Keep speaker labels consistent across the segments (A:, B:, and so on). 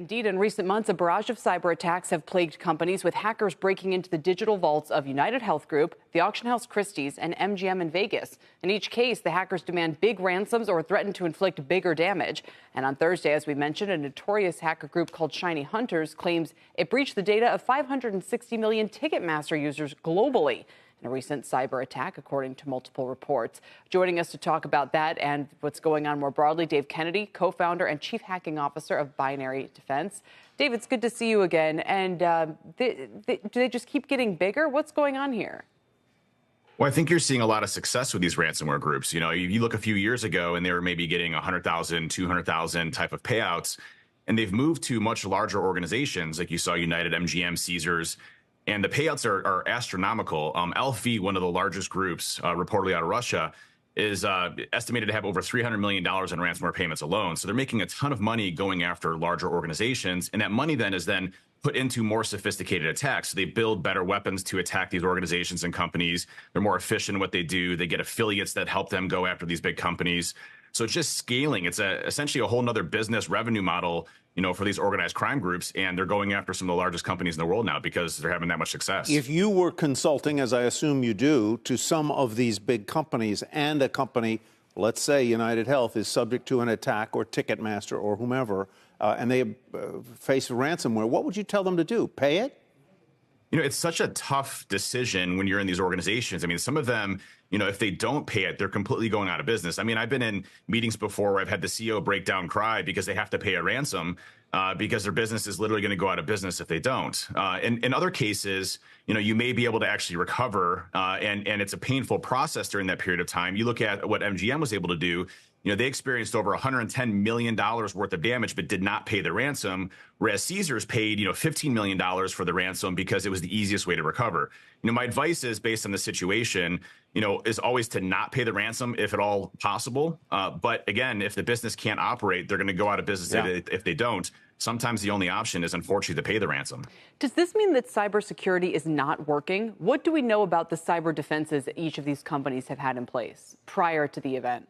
A: Indeed, in recent months, a barrage of cyber attacks have plagued companies, with hackers breaking into the digital vaults of United Health Group, the auction house Christie's, and MGM in Vegas. In each case, the hackers demand big ransoms or threaten to inflict bigger damage. And on Thursday, as we mentioned, a notorious hacker group called Shiny Hunters claims it breached the data of 560 million Ticketmaster users globally in a recent cyber attack, according to multiple reports. Joining us to talk about that and what's going on more broadly, Dave Kennedy, co-founder and chief hacking officer of Binary Defense. Dave, it's good to see you again. And do they just keep getting bigger? What's going on here?
B: Well, I think you're seeing a lot of success with these ransomware groups. You know, you look a few years ago and they were maybe getting 100,000, 200,000 type of payouts, and they've moved to much larger organizations like you saw United, MGM, Caesars. And the payouts are astronomical. LV, one of the largest groups, reportedly out of Russia, is estimated to have over $300 million in ransomware payments alone. So they're making a ton of money going after larger organizations. And that money then is then put into more sophisticated attacks. So they build better weapons to attack these organizations and companies. They're more efficient in what they do. They get affiliates that help them go after these big companies. So it's just scaling. It's essentially a whole nother business revenue model, you know, for these organized crime groups. And they're going after some of the largest companies in the world now because they're having that much success.
C: If you were consulting, as I assume you do, to some of these big companies, and a company, let's say United Health, is subject to an attack, or Ticketmaster or whomever, and they face ransomware, what would you tell them to do? Pay it?
B: You know, it's such a tough decision when you're in these organizations. I mean, some of them, you know, if they don't pay it, they're completely going out of business. I mean, I've been in meetings before where I've had the CEO break down, cry because they have to pay a ransom because their business is literally going to go out of business if they don't. In other cases, you know, you may be able to actually recover, and it's a painful process during that period of time. You look at what MGM was able to do. You know, they experienced over $110 million worth of damage, but did not pay the ransom, whereas Caesars paid, you know, $15 million for the ransom because it was the easiest way to recover. You know, my advice is, based on the situation, you know, is always to not pay the ransom if at all possible. But again, if the business can't operate, they're going to go out of business if they don't. Sometimes the only option is, unfortunately, to pay the ransom.
A: Does this mean that cybersecurity is not working? What do we know about the cyber defenses that each of these companies have had in place prior to the event?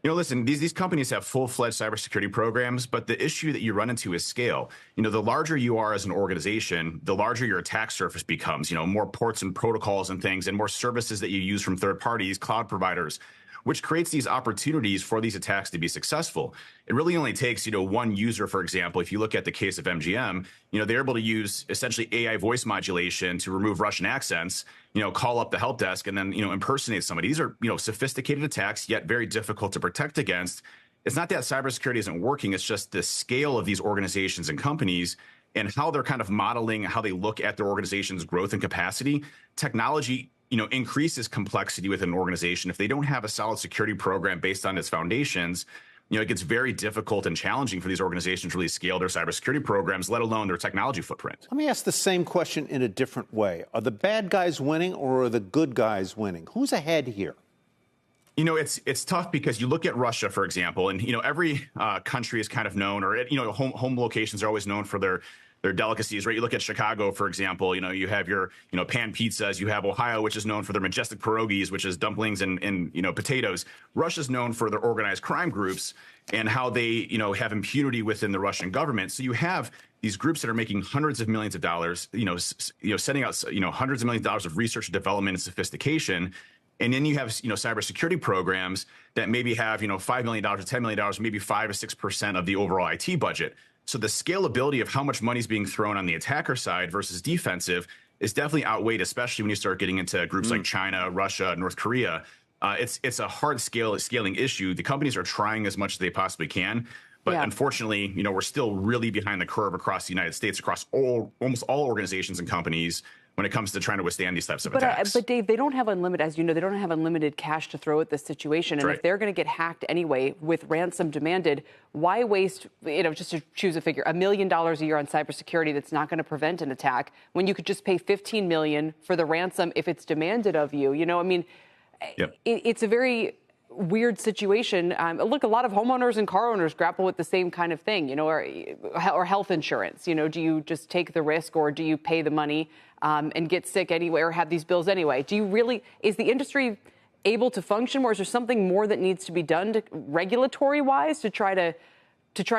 B: You know, listen, these companies have full-fledged cybersecurity programs, but the issue that you run into is scale. You know, the larger you are as an organization, the larger your attack surface becomes, you know, more ports and protocols and things, and more services that you use from third parties, cloud providers, which creates these opportunities for these attacks to be successful. It really only takes, you know, one user, for example. If you look at the case of MGM, you know, they're able to use essentially AI voice modulation to remove Russian accents, you know, call up the help desk and then, you know, impersonate somebody. These are, you know, sophisticated attacks, yet very difficult to protect against. It's not that cybersecurity isn't working. It's just the scale of these organizations and companies and how they're kind of modeling how they look at their organization's growth and capacity. Technology, you know, increases complexity within an organization. If they don't have a solid security program based on its foundations, you know, it gets very difficult and challenging for these organizations to really scale their cybersecurity programs, let alone their technology footprint.
C: Let me ask the same question in a different way. Are the bad guys winning, or are the good guys winning? Who's ahead here?
B: You know, it's tough because you look at Russia, for example, and, you know, every country is kind of known, or, you know, home locations are always known for their delicacies, right? You look at Chicago, for example, you know, you have your, you know, pan pizzas. You have Ohio, which is known for their majestic pierogies, which is dumplings and you know, potatoes. Russia's known for their organized crime groups and how they, you know, have impunity within the Russian government. So you have these groups that are making hundreds of millions of dollars, you know, sending out, you know, hundreds of millions of dollars of research and development and sophistication. And then you have, you know, cybersecurity programs that maybe have, you know, $5 million or $10 million, maybe 5 or 6% of the overall IT budget. So the scalability of how much money is being thrown on the attacker side versus defensive is definitely outweighed, especially when you start getting into groups like China, Russia, North Korea. It's a hard scaling issue. The companies are trying as much as they possibly can. But unfortunately, you know, we're still really behind the curve across the United States, across almost all organizations and companies when it comes to trying to withstand these types of attacks.
A: But Dave, they don't have unlimited, as you know, they don't have unlimited cash to throw at this situation. And if they're going to get hacked anyway with ransom demanded, why waste, you know, just to choose a figure, $1 million a year on cybersecurity that's not going to prevent an attack when you could just pay $15 million for the ransom if it's demanded of you? You know, I mean, it's a very weird situation. Look, a lot of homeowners and car owners grapple with the same kind of thing, you know, or health insurance. You know, do you just take the risk, or do you pay the money and get sick anyway, or have these bills anyway? Do you really, is the industry able to function, or is there something more that needs to be done regulatory wise to try to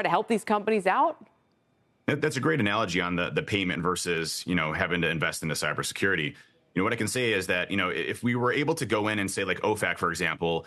A: help these companies out?
B: That's a great analogy on the payment versus, having to invest into cybersecurity. What I can say is that, if we were able to go in and say like OFAC, for example,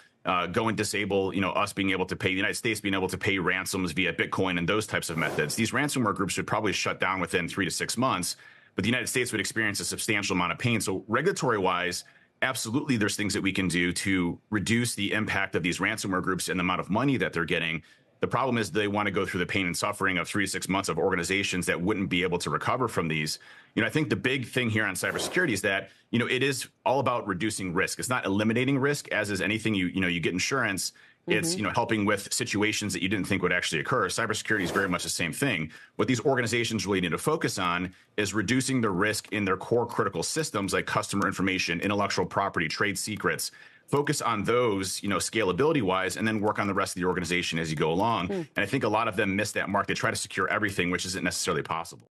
B: go and disable, us being able to pay, the United States being able to pay ransoms via Bitcoin and those types of methods, these ransomware groups would probably shut down within 3 to 6 months, but the United States would experience a substantial amount of pain. So regulatory wise, absolutely, there's things that we can do to reduce the impact of these ransomware groups and the amount of money that they're getting. The problem is they want to go through the pain and suffering of 3 to 6 months of organizations that wouldn't be able to recover from these. I think the big thing here on cybersecurity is that, it is all about reducing risk. It's not eliminating risk, as is anything you get insurance. It's, helping with situations that you didn't think would actually occur. Cybersecurity is very much the same thing. What these organizations really need to focus on is reducing the risk in their core critical systems like customer information, intellectual property, trade secrets. Focus on those, scalability wise, and then work on the rest of the organization as you go along. And I think a lot of them miss that mark. They try to secure everything, which isn't necessarily possible.